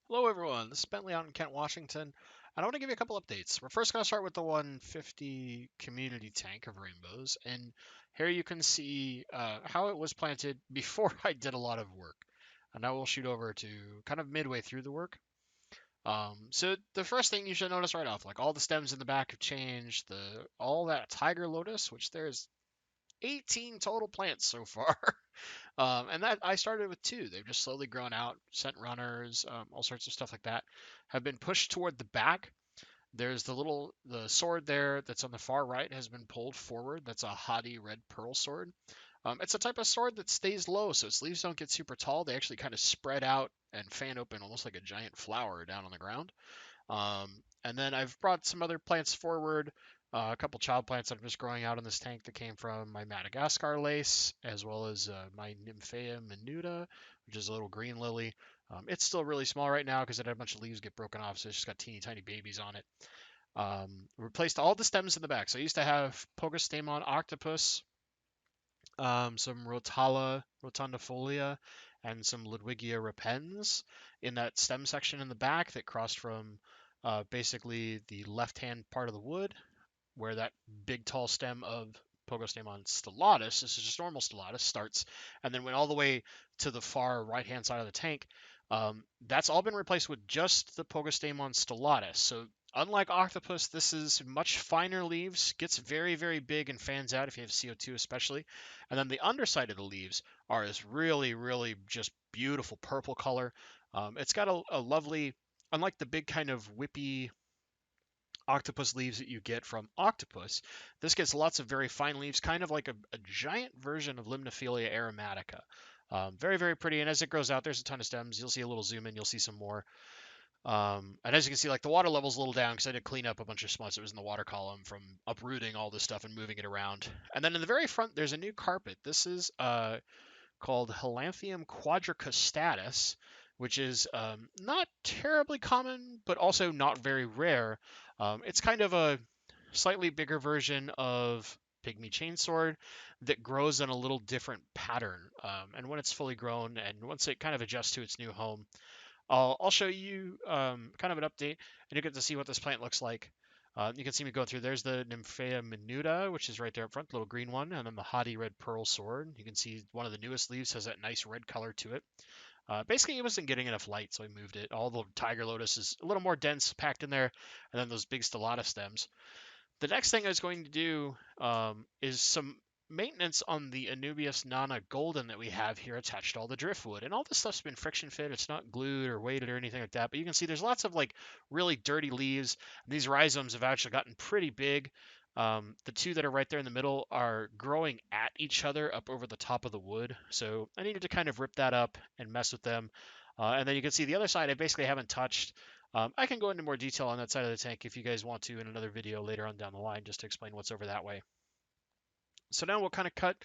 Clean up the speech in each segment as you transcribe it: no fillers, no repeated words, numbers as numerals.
Hello, everyone. This is Bentley out in Kent, Washington, and I want to give you a couple updates. We're first going to start with the 150 community tank of rainbows, and here you can see how it was planted before I did a lot of work. And now we'll shoot over to kind of midway through the work. So the first thing you should notice right off, like all the stems in the back have changed. All that tiger lotus, which there's 18 total plants so far. And that I started with two. They've just slowly grown out. Scent runners, all sorts of stuff like that, have been pushed toward the back. There's the sword there that's on the far right has been pulled forward. That's a haughty red pearl sword. It's a type of sword that stays low, so its leaves don't get super tall. They actually kind of spread out and fan open almost like a giant flower down on the ground. And then I've brought some other plants forward, a couple child plants that are just growing out in this tank that came from my Madagascar lace, as well as my Nymphaea minuta, which is a little green lily. It's still really small right now because it had a bunch of leaves get broken off, so it's just got teeny tiny babies on it. Replaced all the stems in the back. So I used to have Pogostemon octopus, some rotundifolia, and some Ludwigia repens in that stem section in the back that crossed from basically the left-hand part of the wood, where that big tall stem of Pogostemon stellatus, this is just normal stellatus, starts, and then went all the way to the far right-hand side of the tank. That's all been replaced with just the Pogostemon stellatus. So unlike octopus, this is much finer leaves, gets very, very big and fans out if you have CO2 especially. And then the underside of the leaves are this really, really just beautiful purple color. It's got a lovely, unlike the big kind of whippy octopus leaves that you get from octopus, this gets lots of very fine leaves, kind of like a giant version of Limnophilia aromatica. Very, very pretty. And as it grows out, there's a ton of stems. You'll see a little zoom in, you'll see some more. And as you can see, like the water level's a little down because I did clean up a bunch of smuts that was in the water column from uprooting all this stuff and moving it around. And then in the very front, there's a new carpet. This is called Helanthium quadricostatus, which is not terribly common, but also not very rare. It's kind of a slightly bigger version of pygmy chainsword that grows in a little different pattern. And when it's fully grown and once it kind of adjusts to its new home, I'll show you kind of an update, and you get to see what this plant looks like. You can see me going through. There's the Nymphaea minuta, which is right there up front, the little green one, and then the haughty red pearl sword. You can see one of the newest leaves has that nice red color to it. Basically, it wasn't getting enough light, so I moved it. All the tiger lotus is a little more dense, packed in there, and then those big stellata stems. The next thing I was going to do is some maintenance on the Anubias nana golden that we have here attached to all the driftwood. And all this stuff's been friction fit. It's not glued or weighted or anything like that. But you can see there's lots of like really dirty leaves. These rhizomes have actually gotten pretty big. The two that are right there in the middle are growing at each other up over the top of the wood. So I needed to kind of rip that up and mess with them. And then you can see the other side I basically haven't touched. I can go into more detail on that side of the tank if you guys want to in another video later on down the line, just to explain what's over that way. So now we'll kind of cut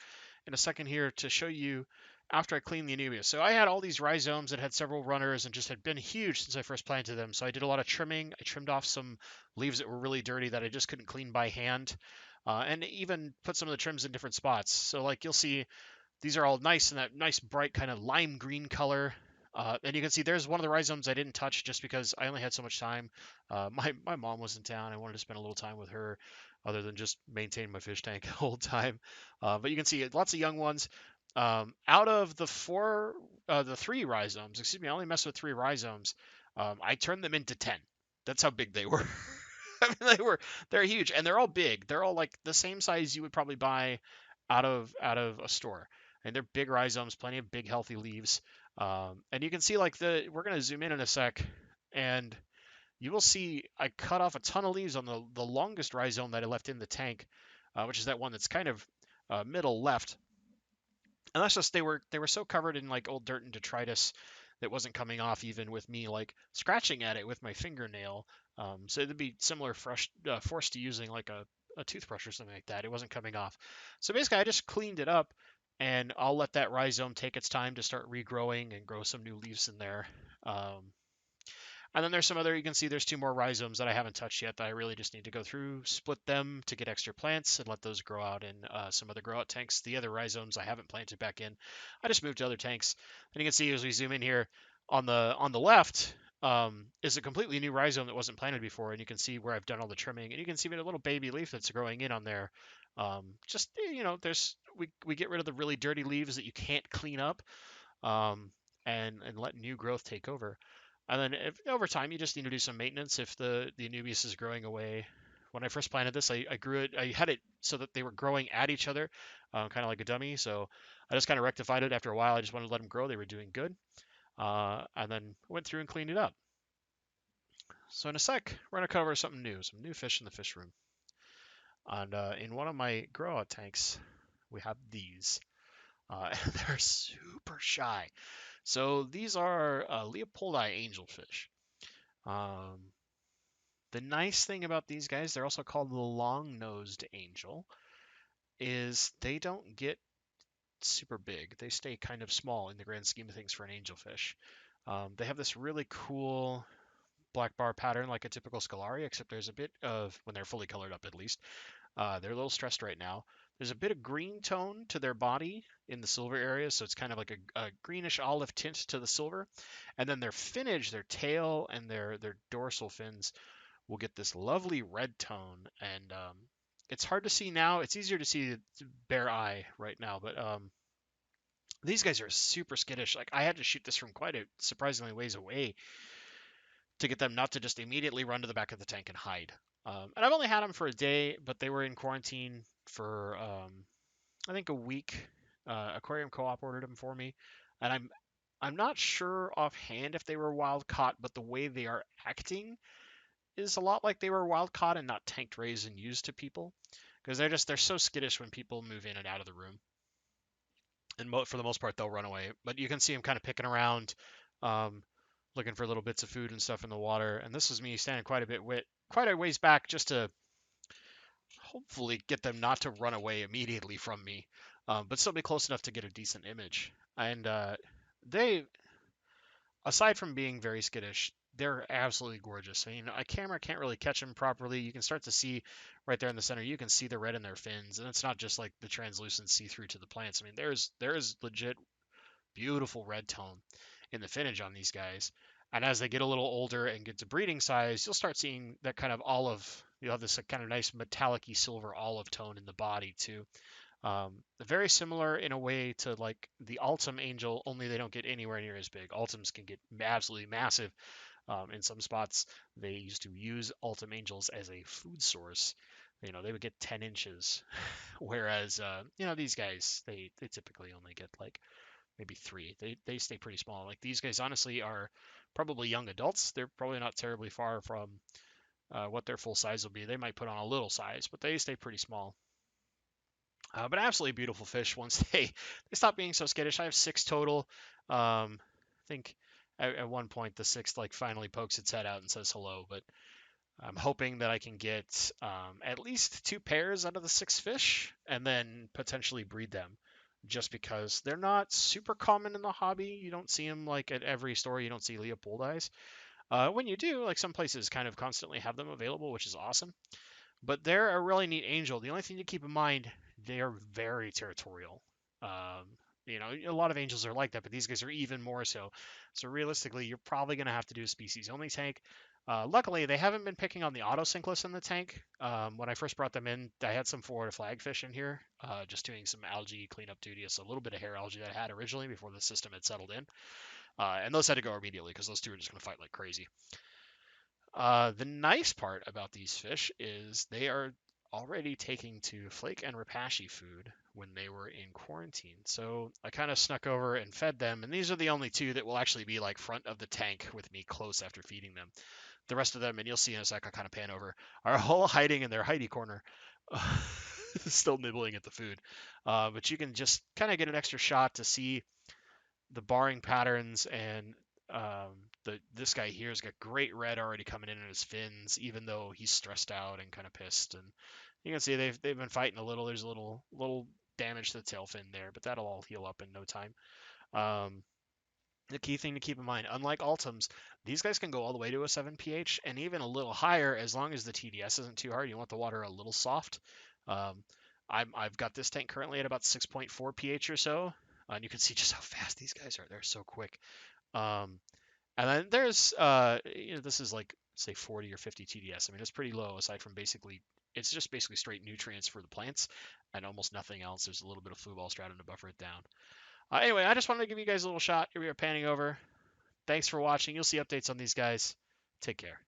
in a second here to show you after I cleaned the Anubia. So I had all these rhizomes that had several runners and just had been huge since I first planted them. So I did a lot of trimming. I trimmed off some leaves that were really dirty that I just couldn't clean by hand. And even put some of the trims in different spots. So like you'll see these are all nice in that nice bright kind of lime green color. And you can see there's one of the rhizomes I didn't touch just because I only had so much time. My mom was in town. I wanted to spend a little time with her other than just maintain my fish tank the whole time. But you can see lots of young ones. Out of the three rhizomes, excuse me, I only messed with three rhizomes. I turned them into 10. That's how big they were. I mean, they're huge and they're all big. They're all like the same size you would probably buy out of a store. And they're big rhizomes, plenty of big healthy leaves. And you can see like we're gonna zoom in a sec, and you will see I cut off a ton of leaves on the longest rhizome that I left in the tank, which is that one that's kind of middle left. And that's just they were so covered in like old dirt and detritus that wasn't coming off even with me like scratching at it with my fingernail. So it'd be similar force to using like a toothbrush or something like that. It wasn't coming off. So basically, I just cleaned it up, and I'll let that rhizome take its time to start regrowing and grow some new leaves in there. And then there's some other, you can see there's two more rhizomes that I haven't touched yet that I really just need to go through, split them to get extra plants and let those grow out in some other grow out tanks. The other rhizomes I haven't planted back in. I just moved to other tanks. And you can see as we zoom in here on the left, is a completely new rhizome that wasn't planted before, and you can see where I've done all the trimming, and you can see a little baby leaf that's growing in on there. Just there's we get rid of the really dirty leaves that you can't clean up, and let new growth take over. And then over time, you just need to do some maintenance if the Anubias is growing away. When I first planted this, I grew it. I had it so that they were growing at each other, kind of like a dummy. So I just kind of rectified it after a while. I just wanted to let them grow. They were doing good, and then went through and cleaned it up. So in a sec, we're gonna cover something new, some new fish in the fish room. And in one of my grow out tanks, we have these. They're super shy. So these are Leopoldi angelfish. Um, the nice thing about these guys, they're also called the long-nosed angel, is they don't get super big. They stay kind of small in the grand scheme of things for an angelfish. They have this really cool black bar pattern like a typical Scalaria, except there's a bit of, when they're fully colored up at least, they're a little stressed right now. There's a bit of green tone to their body in the silver area, so it's kind of like a greenish olive tint to the silver. And then their finnage, their tail, and their dorsal fins will get this lovely red tone. And it's hard to see now. It's easier to see bare eye right now, but these guys are super skittish. Like I had to shoot this from quite a surprisingly ways away to get them not to just immediately run to the back of the tank and hide. And I've only had them for a day, but they were in quarantine for I think a week. Aquarium Co-op ordered them for me, and I'm not sure offhand if they were wild caught, but the way they are acting is a lot like they were wild caught and not tanked, raised, and used to people, because they're so skittish when people move in and out of the room, and for the most part they'll run away. But you can see them kind of picking around, um, looking for little bits of food and stuff in the water. And this is me standing quite a ways back just to hopefully get them not to run away immediately from me, but still be close enough to get a decent image. And they, aside from being very skittish, they're absolutely gorgeous. I mean, a camera can't really catch them properly. You can start to see right there in the center. You can see the red in their fins, and it's not just like the translucent see-through to the plants. I mean, there's legit beautiful red tone in the finnage on these guys. And as they get a little older and get to breeding size, you'll start seeing that kind of olive. You'll have this kind of nice metallic-y silver olive tone in the body too. Very similar in a way to like the Altum Angel, only they don't get anywhere near as big. Altums can get absolutely massive. In some spots, they used to use Altum Angels as a food source. They would get 10 inches, whereas these guys they typically only get like maybe 3. They stay pretty small. Like these guys honestly are probably young adults. They're probably not terribly far from what their full size will be. They might put on a little size, but they stay pretty small. But absolutely beautiful fish once they stop being so skittish. I have 6 total. I think at one point the 6th like finally pokes its head out and says hello, but I'm hoping that I can get at least 2 pairs out of the 6 fish and then potentially breed them, just because they're not super common in the hobby. You don't see them like at every store. You don't see Leopoldis. When you do, like some places kind of constantly have them available, which is awesome. But they're a really neat angel. The only thing to keep in mind, they are very territorial. A lot of angels are like that, but these guys are even more so. So realistically, you're probably going to have to do a species only tank. Luckily, they haven't been picking on the autosynclus in the tank. When I first brought them in, I had some Florida flagfish in here, just doing some algae cleanup duty. It's a little bit of hair algae that I had originally before the system had settled in. And those had to go immediately because those two are just going to fight like crazy. The nice part about these fish is they are already taking to flake and repashy food when they were in quarantine. So I kind of snuck over and fed them, and these are the only 2 that will actually be like front of the tank with me close after feeding them. The rest of them, and you'll see in a sec, I kind of pan over, are all hiding in their hidey corner, still nibbling at the food. But you can just kind of get an extra shot to see the barring patterns, and this guy here has got great red already coming in his fins, even though he's stressed out and kind of pissed. And you can see they've been fighting a little. There's a little damage to the tail fin there, but that'll all heal up in no time. The key thing to keep in mind, unlike Altums, these guys can go all the way to a 7 pH and even a little higher as long as the TDS isn't too hard. You want the water a little soft. Um, I've got this tank currently at about 6.4 pH or so, and you can see just how fast these guys are. They're so quick. Um, And then there's, this is like, say 40 or 50 TDS. I mean, it's pretty low aside from it's just basically straight nutrients for the plants and almost nothing else. There's a little bit of flue ball stratum to buffer it down. Anyway, I just wanted to give you guys a little shot. Here we are panning over. Thanks for watching. You'll see updates on these guys. Take care.